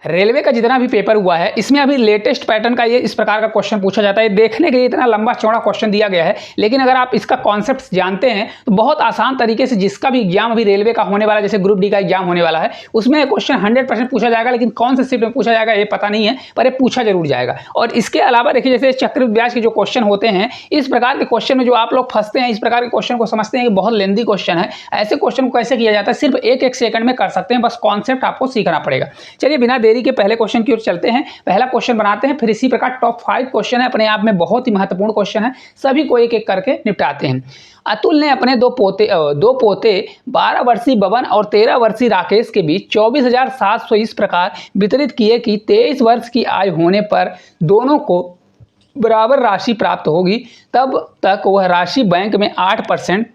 Railway का जितना भी पेपर हुआ है इसमें अभी लेटेस्ट पैटर्न का ये इस प्रकार का क्वेश्चन पूछा जाता है। देखने के लिए इतना लंबा चौड़ा क्वेश्चन दिया गया है, लेकिन अगर आप इसका कॉन्सेप्ट जानते हैं तो बहुत आसान तरीके से जिसका भी एग्जाम अभी रेलवे का होने वाला है, जैसे ग्रुप डी का एग्जाम होने वाला है, उसमें क्वेश्चन 100% पूछा जाएगा। लेकिन कौन से शिफ्ट में पूछा जाएगा ये पता नहीं है, पर ये पूछा जरूर जाएगा। और इसके अलावा देखिए, जैसे चक्रवृद्धि ब्याज के जो क्वेश्चन होते हैं, इस प्रकार के क्वेश्चन में जो आप लोग फंसते हैं, इस प्रकार के क्वेश्चन को समझते हैं कि बहुत लेंदी क्वेश्चन है, ऐसे क्वेश्चन को कैसे किया जाता है सिर्फ एक सेकंड में कर सकते हैं। बस कॉन्सेप्ट आपको सीखना पड़ेगा। चलिए बिना देरी के पहले क्वेश्चन की ओर चलते हैं। पहला क्वेश्चन बनाते हैं, फिर इसी प्रकार टॉप 5 क्वेश्चन है, अपने आप में बहुत ही महत्वपूर्ण क्वेश्चन है, सभी को एक एक करके निपटाते हैं। अतुल ने अपने दो पोते 12 वर्षीय बबन और 13 वर्षीय राकेश के बीच 24,700 इस प्रकार वितरित किए कि 23 वर्ष की आयु होने पर दोनों को बराबर राशि प्राप्त होगी। तब तक वह राशि बैंक में 8%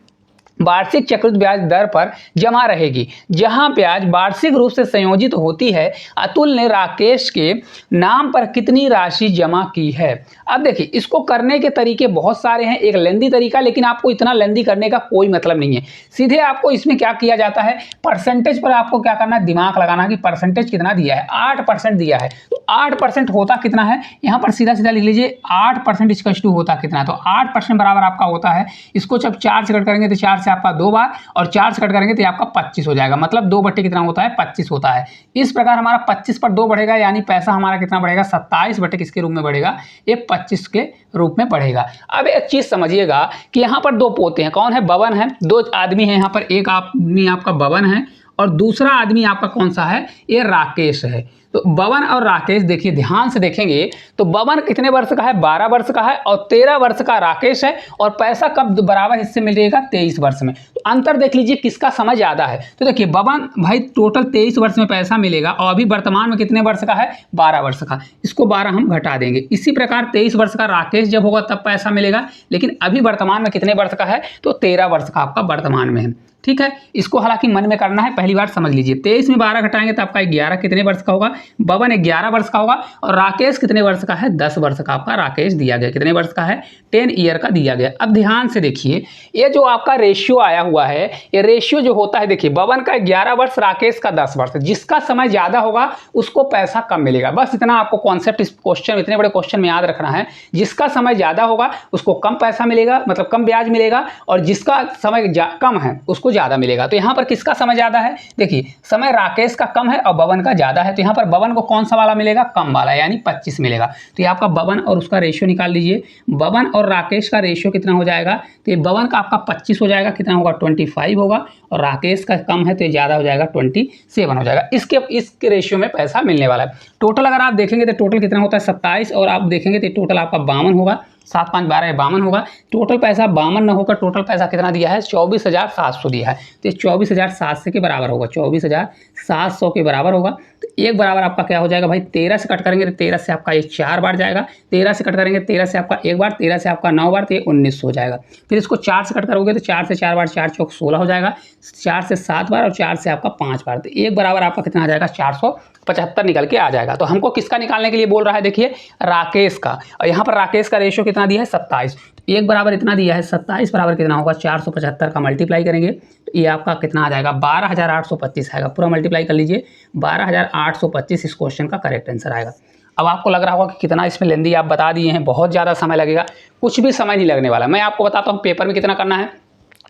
वार्षिक चक्रवृद्धि ब्याज दर पर जमा रहेगी, जहां ब्याज वार्षिक रूप से संयोजित होती है। अतुल ने राकेश के नाम पर कितनी राशि जमा की है। अब देखिए, इसको करने के तरीके बहुत सारे हैं, एक लेंदी तरीका, लेकिन आपको इतना लेंदी करने का कोई मतलब नहीं है। सीधे आपको इसमें क्या किया जाता है, परसेंटेज पर आपको क्या करना है, दिमाग लगाना कि परसेंटेज कितना दिया है। 8% दिया है, तो 8% होता कितना है, यहाँ पर सीधा सीधा लिख लीजिए 8% इसका टू होता कितना है। तो 8% बराबर आपका होता है, इसको जब 4 से कट करेंगे तो 4 से आपका 2 बार, और 4 से कट करेंगे तो आपका 25 हो जाएगा। मतलब 2 बटे कितना होता है, 25 होता है। इस प्रकार हमारा 25 पर 2 बढ़ेगा, यानी पैसा हमारा कितना बढ़ेगा, 27 बटे किसके रूप में बढ़ेगा, ये 25 के रूप में बढ़ेगा। अब एक चीज समझिएगा कि यहाँ पर 2 पोते हैं, कौन है, बबन है, 2 आदमी है। यहाँ पर एक आदमी आपका बबन है और दूसरा आदमी आपका कौन सा है, ये राकेश है। तो बबन और राकेश, देखिए ध्यान से देखेंगे तो बबन कितने वर्ष का है, 12 वर्ष का है, और 13 वर्ष का राकेश है। और पैसा कब बराबर हिस्से मिलेगा, 23 वर्ष में। तो अंतर देख लीजिए किसका समय ज्यादा है। तो देखिए बबन भाई टोटल 23 वर्ष में पैसा मिलेगा, और अभी वर्तमान में कितने वर्ष का है, 12 वर्ष का। इसको 12 हम घटा देंगे। इसी प्रकार 23 वर्ष का राकेश जब होगा तब पैसा मिलेगा, लेकिन अभी वर्तमान में कितने वर्ष का है, तो 13 वर्ष का आपका वर्तमान में है। ठीक है, इसको हालांकि मन में करना है, पहली बार समझ लीजिए। 23 में 12 घटाएंगे तो आपका 11 कितने वर्ष का होगा, बबन 11 वर्ष का होगा। और राकेश कितने वर्ष का है, 10 वर्ष का आपका राकेश दिया गया। कितने वर्ष का है, 10 ईयर का दिया गया। अब ध्यान से देखिए, ये जो आपका रेशियो आया हुआ है, ये रेशियो जो होता है, देखिए बबन का 11 वर्ष, राकेश का 10 वर्ष। जिसका समय ज्यादा होगा उसको पैसा कम मिलेगा। बस इतना आपको कॉन्सेप्ट इस क्वेश्चन, इतने बड़े क्वेश्चन में याद रखना है। जिसका समय ज्यादा होगा उसको कम पैसा मिलेगा, मतलब कम ब्याज मिलेगा, और जिसका समय कम है उसको ज्यादा मिलेगा। तो यहाँ पर किसका समय ज्यादा है, देखिए समय राकेश का कम है और बबन का ज्यादा है। तो यहाँ पर बबन को कौन सा वाला मिलेगा, कम वाला, यानी 25 मिलेगा। तो ये आपका बबन और उसका रेशियो निकाल लीजिए। बबन और राकेश का रेशियो कितना हो जाएगा, तो ये बबन का आपका 25 हो जाएगा, कितना होगा, 25 होगा, और राकेश का कम है तो ये ज्यादा हो जाएगा, 27 हो जाएगा। इसके रेशियो में पैसा मिलने वाला है। टोटल अगर आप देखेंगे तो टोटल कितना होता है, 27, और आप देखेंगे तो टोटल आपका 52 होगा। 7 5 12 52 होगा। टोटल पैसा 52 न होकर टोटल पैसा कितना दिया है, 24,700 दिया है। तो 24,700 के बराबर होगा, 24,700 के बराबर होगा। तो एक बराबर आपका क्या हो जाएगा भाई, 13 से कट करेंगे तो 13 से आपका ये 4 बार जाएगा, 13 से कट करेंगे 13 से आपका 1 बार, 13 से आपका 9 बार, तो ये 19 हो जाएगा। फिर इसको 4 से कट करोगे तो 4 से 4 बार, 4 चौक 16 हो जाएगा, 4 से 7 बार, और 4 से आपका 5 बार। तो एक बराबर आपका कितना आ जाएगा, 475 निकल के आ जाएगा। तो हमको किसका निकालने के लिए बोल रहा है, देखिए राकेश का। और यहाँ पर राकेश का रेशियो कितना दिया है, 27। एक बराबर इतना दिया है, 27 बराबर कितना होगा, 475 का मल्टीप्लाई करेंगे तो ये आपका कितना आ जाएगा, 12,825 आएगा। पूरा मल्टीप्लाई कर लीजिए, 12,825 इस क्वेश्चन का करेक्ट आंसर आएगा। अब आपको लग रहा होगा कि कितना इसमें लेंदी आप बता दिए हैं, बहुत ज़्यादा समय लगेगा। कुछ भी समय नहीं लगने वाला। मैं आपको बताता हूँ पेपर में कितना करना है,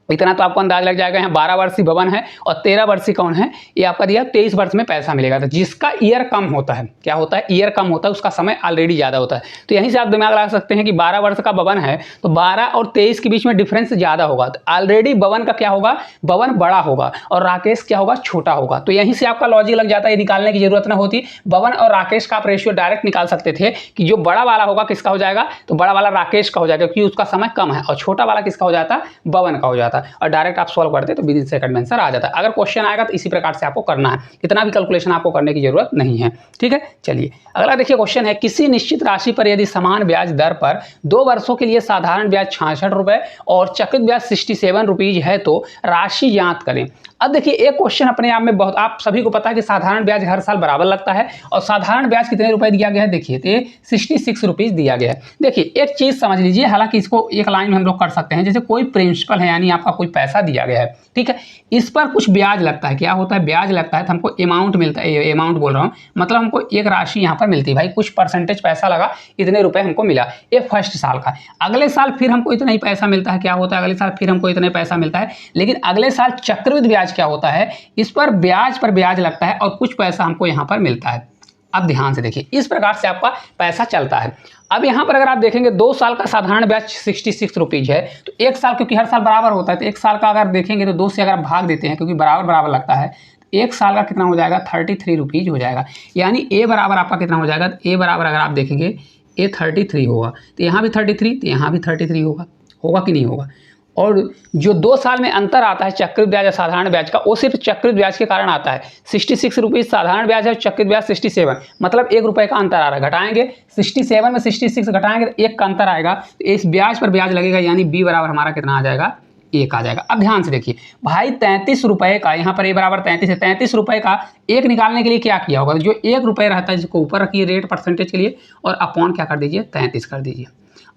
इतना तो आपको अंदाज लग जाएगा। यहाँ 12 वर्षीय बबन है और 13 वर्षीय कौन है, ये आपका दिया 23 वर्ष में पैसा मिलेगा। तो जिसका ईयर कम होता है, क्या होता है, ईयर कम होता है, उसका समय ऑलरेडी ज़्यादा होता है। तो यहीं से आप दिमाग लगा सकते हैं कि 12 वर्ष का बबन है तो 12 और 23 के बीच में डिफरेंस ज़्यादा होगा। तो ऑलरेडी बबन का क्या होगा, बबन बड़ा होगा और राकेश क्या होगा, छोटा होगा। तो यहीं से आपका लॉजिक लग जाता है, निकालने की जरूरत ना होती। बबन और राकेश का आप रेशियो डायरेक्ट निकाल सकते थे कि जो बड़ा वाला होगा किसका हो जाएगा, तो बड़ा वाला राकेश का हो जाएगा क्योंकि उसका समय कम है, और छोटा वाला किसका हो जाता, बबन का हो जाता। और डायरेक्ट आप सॉल्व करते तो विद इन सेकंड में आंसर आ जाता है। अगर क्वेश्चन आएगा तो इसी प्रकार से आपको करना है, इतना भी कैलकुलेशन आपको करने की जरूरत नहीं है। ठीक है, चलिए अगला देखिए क्वेश्चन है, किसी निश्चित राशि पर यदि समान ब्याज दर पर 2 वर्षों के लिए साधारण ब्याज 66 रुपए और चक्रित ब्याज 67 रुपीज है तो राशि ज्ञात करें। अब देखिए एक क्वेश्चन अपने आप में बहुत, आप सभी को पता है कि साधारण ब्याज हर साल बराबर लगता है, और साधारण ब्याज कितने रुपए दिया गया है, देखिए तो 66 रुपीज दिया गया है। देखिए एक चीज समझ लीजिए, हालांकि इसको एक लाइन में हम लोग कर सकते हैं, जैसे कोई प्रिंसिपल है, यानी आपका आपका कोई पैसा दिया गया है, ठीक है, इस पर कुछ ब्याज लगता है। क्या होता है? ब्याज लगता है। तो हमको अमाउंट मिलता है, अमाउंट बोल रहा हूँ, मतलब हमको एक राशि यहाँ पर मिलती है भाई, कुछ परसेंटेज पैसा लगा, इतने रुपए हमको मिला, ये फर्स्ट साल का। अगले साल फिर हमको इतना ही पैसा मिलता है। क्या होता है? अगले साल फिर हमको इतना पैसा मिलता है। लेकिन अगले साल चक्रवृद्धि ब्याज क्या होता है? इस पर ब्याज लगता है और कुछ पैसा हमको यहाँ पर मिलता है। अब ध्यान से देखिए, इस प्रकार से आपका पैसा चलता है। अब यहाँ पर अगर आप देखेंगे 2 साल का साधारण ब्याज 66 रुपीज़ है, तो 1 साल, क्योंकि हर साल बराबर होता है, तो 1 साल का अगर देखेंगे तो 2 से अगर आप भाग देते हैं, क्योंकि बराबर लगता है, तो 1 साल का कितना हो जाएगा? 33 रुपीज़ हो जाएगा। यानी ए बराबर आपका कितना हो जाएगा? ए बराबर अगर आप देखेंगे ए 33 होगा, तो यहाँ भी 33, तो यहाँ भी 33 होगा कि नहीं होगा? और जो 2 साल में अंतर आता है चक्रवृद्धि ब्याज और साधारण ब्याज का, वो सिर्फ चक्रवृद्धि ब्याज के कारण आता है। 66 रुपीज़ साधारण ब्याज है, चक्रवृद्धि ब्याज 67, मतलब 1 रुपये का अंतर आ रहा है। घटाएंगे 67 में 66 घटाएंगे तो 1 का अंतर आएगा, तो इस ब्याज पर ब्याज लगेगा, यानी बी बराबर हमारा कितना आ जाएगा? 1 आ जाएगा। अब ध्यान से देखिए भाई, 33 रुपये का, यहाँ पर ए बराबर 33 है, 33 रुपये का 1 निकालने के लिए क्या किया होगा? जो 1 रुपये रहता है जिसको ऊपर रखिए रेट परसेंटेज के लिए, और अपॉन क्या कर दीजिए? 33 कर दीजिए।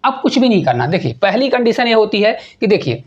अब कुछ भी नहीं करना। देखिए पहली कंडीशन ये होती है कि देखिए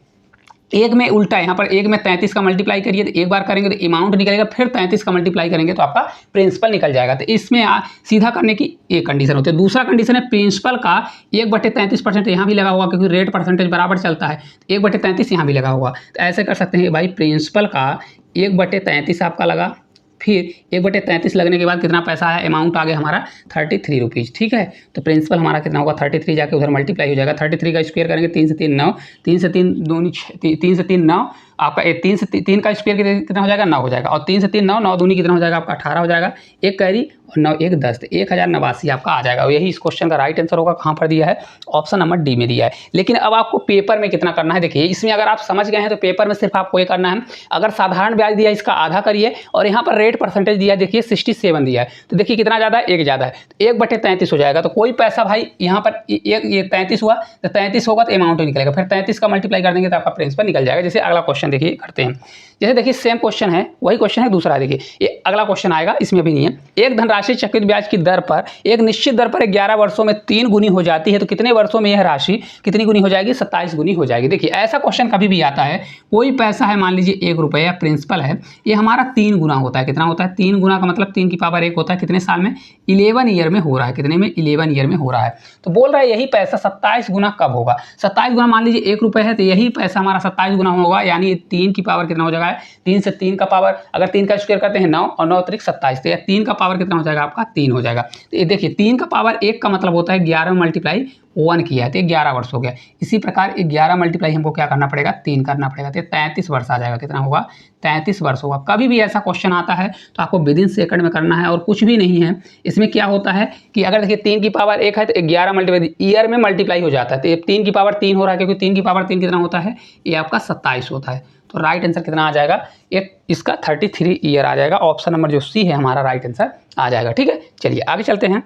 एक में उल्टा है, यहाँ पर एक में 33 का मल्टीप्लाई करिए तो एक बार करेंगे तो अमाउंट निकलेगा, फिर 33 का मल्टीप्लाई करेंगे तो आपका प्रिंसिपल निकल जाएगा। तो इसमें सीधा करने की एक कंडीशन होती है। दूसरा कंडीशन है प्रिंसिपल का 1/33% यहाँ भी लगा होगा, क्योंकि रेट परसेंटेज बराबर चलता है, 1/33 यहाँ भी लगा होगा। तो ऐसे कर सकते हैं भाई, प्रिंसिपल का 1/33 आपका लगा, फिर 1/33 लगने के बाद कितना पैसा है? अमाउंट आ गया हमारा 33 रुपीज़, ठीक है। तो प्रिंसिपल हमारा कितना होगा? 33 जाके उधर मल्टीप्लाई हो जाएगा। 33 का स्क्वायर करेंगे 3 से 3 9, 3 से 3 दूनी 3 से 3 9, आपका 3 से 3 का स्क्वायर कितना हो जाएगा? 9 हो जाएगा, और 3 से 3 9, 9 दूनी कितना हो जाएगा आपका? 18 हो जाएगा। एक कैरी और 9 1 10, तो 1089 आपका आ जाएगा। और यही इस क्वेश्चन का राइट आंसर होगा। कहाँ पर दिया है? ऑप्शन नंबर डी में दिया है। लेकिन अब आपको पेपर में कितना करना है, देखिए इसमें अगर आप समझ गए हैं तो पेपर में सिर्फ आपको ये करना है, अगर साधारण ब्याज दिया इसका आधा करिए, और यहाँ पर रेट परसेंटेज दिया है, देखिए 67 दिया है, तो देखिए कितना ज़्यादा है? 1 ज़्यादा है, तो 1/33 हो जाएगा। तो कोई पैसा भाई यहाँ पर ये 33 हुआ, तो 33 होगा तो अमाउंट निकलेगा, फिर 33 का मल्टीप्लाई कर देंगे तो आपका प्रिंसिपल निकल जाएगा। जैसे अगला क्वेश्चन देखिए करते हैं, जैसे देखिए सेम क्वेश्चन है, वही क्वेश्चन है दूसरा। देखिए ये अगला क्वेश्चन आएगा, इसमें भी नहीं है। एक धनराशि चक्रवृद्धि ब्याज की दर पर एक निश्चित दर पर 11 वर्षों में 3 गुनी हो जाती है, तो कितने वर्षों में यह राशि कितनी गुनी हो जाएगी? 27 गुनी हो जाएगी। देखिए ऐसा क्वेश्चन कभी भी आता है, कोई पैसा है, मान लीजिए 1 रुपये या प्रिंसिपल है, ये हमारा 3 गुना होता है। कितना होता है? 3 गुना का मतलब 3 की पावर 1 होता है। कितने साल में? 11 ईयर में हो रहा है। कितने में? 11 ईयर में हो रहा है। तो बोल रहा है यही पैसा 27 गुना कब होगा? 27 गुना, मान लीजिए 1 रुपये है, तो यही पैसा हमारा 27 गुना होगा, यानी 3 की पावर कितना हो जाएगा? 3 से 3 का पावर, अगर 3 का स्क्वायर करते हैं 9, और 9 त्रिक 27, तो यह 3 का पावर कितना हो जाएगा आपका? 3 हो जाएगा। तो ये देखिए 3 का पावर 1 का मतलब होता है 11 मल्टीप्लाई 1 किया है, तो 11 वर्ष हो गया। इसी प्रकार 11 मल्टीप्लाई हमको क्या करना पड़ेगा? 3 करना पड़ेगा, तो 33 वर्ष आ जाएगा। कितना होगा? 33 वर्ष होगा। कभी भी ऐसा क्वेश्चन आता है तो आपको विदिन सेकंड में करना है, और कुछ भी नहीं है इसमें। क्या होता है कि अगर देखिए 3 की पावर 1 है तो 11 मल्टीप्लाई ईयर में मल्टीप्लाई हो जाता है, तो 3 की पावर 3 हो रहा है, क्योंकि 3 की पावर 3 कितना होता है? ये आपका 27 होता है। तो राइट आंसर कितना आ जाएगा? एक इसका 33 ईयर आ जाएगा। ऑप्शन नंबर जो सी है हमारा राइट आंसर आ जाएगा, ठीक है। चलिए आगे चलते हैं।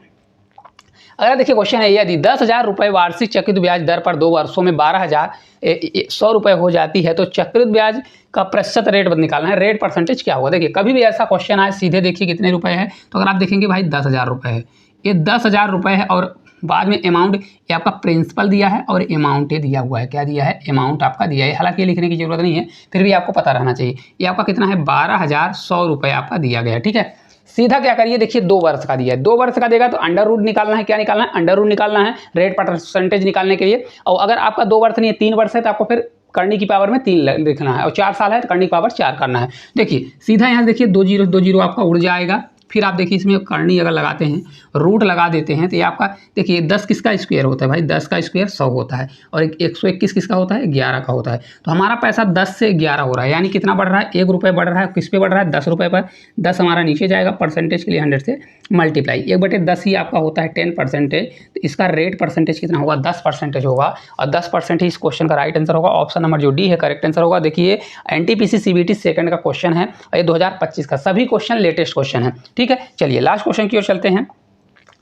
अगर देखिए क्वेश्चन है, यदि 10,000 रुपये वार्षिक चक्रवृद्धि ब्याज दर पर 2 वर्षों में 12,100 रुपये हो जाती है, तो चक्रवृद्धि ब्याज का प्रतिशत रेट निकालना है। रेट परसेंटेज क्या होगा? देखिए कभी भी ऐसा क्वेश्चन आए, सीधे देखिए कितने रुपए है, तो अगर आप देखेंगे भाई 10,000 रुपये है, ये 10,000 रुपये है, और बाद में अमाउंट ये आपका प्रिंसिपल दिया है और अमाउंट ये दिया हुआ है। क्या दिया है? अमाउंट आपका दिया है। हालांकि ये लिखने की जरूरत नहीं है, फिर भी आपको पता रहना चाहिए। ये आपका कितना है? 12,100 रुपये आपका दिया गया है, ठीक है। सीधा क्या करिए, देखिए 2 वर्ष का दिया है, 2 वर्ष का देगा तो अंडर रूट निकालना है। क्या निकालना है? अंडर रूट निकालना है रेट परसेंटेज निकालने के लिए। और अगर आपका 2 वर्ष नहीं है, 3 वर्ष है, तो आपको फिर करनी की पावर में 3 लिखना है, और 4 साल है तो करनी की पावर 4 करना है। देखिए सीधा यहाँ देखिए 2 जीरो आपका उड़ जाएगा। फिर आप देखिए इसमें करनी अगर लगाते हैं, रूट लगा देते हैं, तो ये आपका देखिए 10 किसका स्क्वायर होता है भाई? 10 का स्क्वायर 100 होता है, और 121 किसका होता है? 11 का होता है। तो हमारा पैसा 10 से 11 हो रहा है, यानी कितना बढ़ रहा है? 1 रुपये बढ़ रहा है। किस पे बढ़ रहा है? 10 रुपये पर। 10 हमारा नीचे जाएगा, परसेंटेज के लिए 100 से मल्टीप्लाई, 1/10 ही आपका होता है 10%। तो इसका रेट परसेंटेज कितना होगा? 10% होगा, और 10% ही इस क्वेश्चन का राइट आंसर होगा। ऑप्शन नंबर जो डी है करेक्ट आंसर होगा। देखिए NTPC CBT सेकंड का क्वेश्चन है, और ये 2025 का। सभी क्वेश्चन लेटेस्ट क्वेश्चन है, ठीक है। चलिए लास्ट क्वेश्चन की ओर चलते हैं।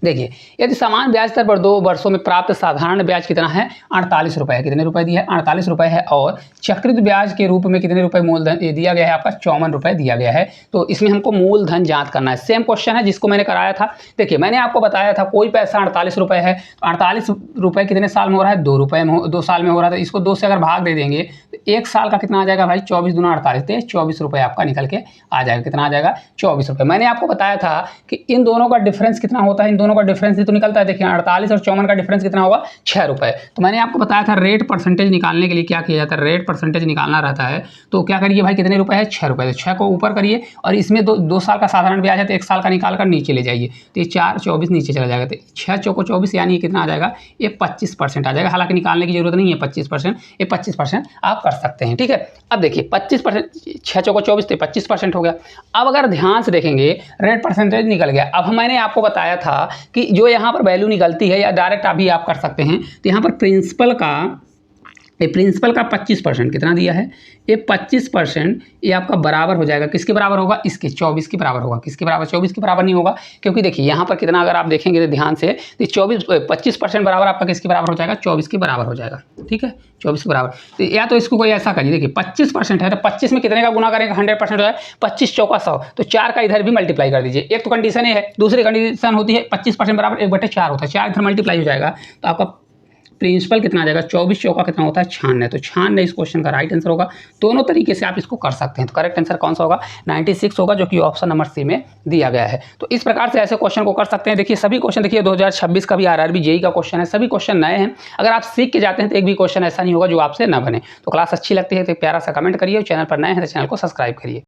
देखिए, यदि समान ब्याज दर पर 2 वर्षों में प्राप्त साधारण ब्याज कितना है 48 रुपये है। कितने रुपए दिया है 48 रुपये है। और चक्रित ब्याज के रूप में कितने रुपए मूलधन दिया गया है आपका 54 रुपये दिया गया है। तो इसमें हमको मूलधन जांच करना है। सेम क्वेश्चन है जिसको मैंने कराया था। देखिए, मैंने आपको बताया था कोई पैसा 48 रुपये है तो 48 रुपये कितने साल में हो रहा है 2 रुपये में 2 साल में हो रहा था। इसको 2 से अगर भाग दे देंगे तो 1 साल का कितना आ जाएगा भाई 24 दूना 48 तो 24 रुपये आपका निकल के आ जाएगा। कितना आ जाएगा 24 रुपये। मैंने आपको बताया था कि इन दोनों का डिफरेंस कितना होता है, इन दोनों का डिफरेंस ही तो निकलता है। देखिए 48 और 54 का डिफरेंस कितना होगा 6 रुपये। तो मैंने आपको बताया था रेट परसेंटेज निकालने के लिए क्या किया जाता है, रेट परसेंटेज निकालना रहता है। तो क्या करिए भाई कितने रुपये है 6 रुपये। तो 6 को ऊपर करिए और इसमें 2 साल का साधारण ब्याज है तो 1 साल का निकाल कर नीचे ले जाइए तो ये 4 24 नीचे चला जाएगा। तो 6 चौको 24 यानी कितना आ जाएगा ये 25% आ जाएगा। हालांकि निकालने की जरूरत नहीं है 25%, ये 25% आप कर सकते हैं। ठीक है, अब देखिए 25%, 6 चौको 24 तो 25% हो गया। अब अगर ध्यान से देखेंगे रेट परसेंटेज निकल गया। अब मैंने आपको बताया था कि जो यहाँ पर वैल्यू निकलती है या डायरेक्ट अभी आप कर सकते हैं तो यहाँ पर प्रिंसिपल का 25% कितना दिया है ये 25% ये आपका बराबर हो जाएगा। किसके बराबर होगा इसके 24 के बराबर होगा। किसके बराबर 24 के बराबर नहीं होगा क्योंकि देखिए यहाँ पर कितना अगर आप देखेंगे तो ध्यान से तो 25% बराबर आपका किसके बराबर हो जाएगा 24 के बराबर हो जाएगा। ठीक है 24 के बराबर। तो या तो इसको कोई ऐसा करिए, देखिए 25% है तो 25 में कितने का गुना करेंगे 100% हो जाए 25 चौका 100 तो 4 का इधर भी मल्टीप्लाई कर दीजिए। एक तो कंडीशन ये है, दूसरी कंडीशन होती है 25% बराबर 1/4 होता है। 4 इधर मल्टीप्लाई हो जाएगा तो आपका प्रिंसिपल कितना आ जाएगा 24 चौका कितना होता है 96। तो 96 इस क्वेश्चन का राइट आंसर होगा। दोनों तरीके से आप इसको कर सकते हैं। तो करेक्ट आंसर कौन सा होगा 96 होगा जो कि ऑप्शन नंबर सी में दिया गया है। तो इस प्रकार से ऐसे क्वेश्चन को कर सकते हैं। देखिए सभी क्वेश्चन, देखिए 2026 का भी आरआरबी जेईई का क्वेश्चन है, सभी क्वेश्चन नए हैं। अगर आप सीख के जाते हैं तो एक भी क्वेश्चन ऐसा नहीं होगा जो आपसे न बने। तो क्लास अच्छी लगती है तो प्यारा सा कमेंट करिए, चैनल पर नए हैं तो चैनल को सब्सक्राइब करिए।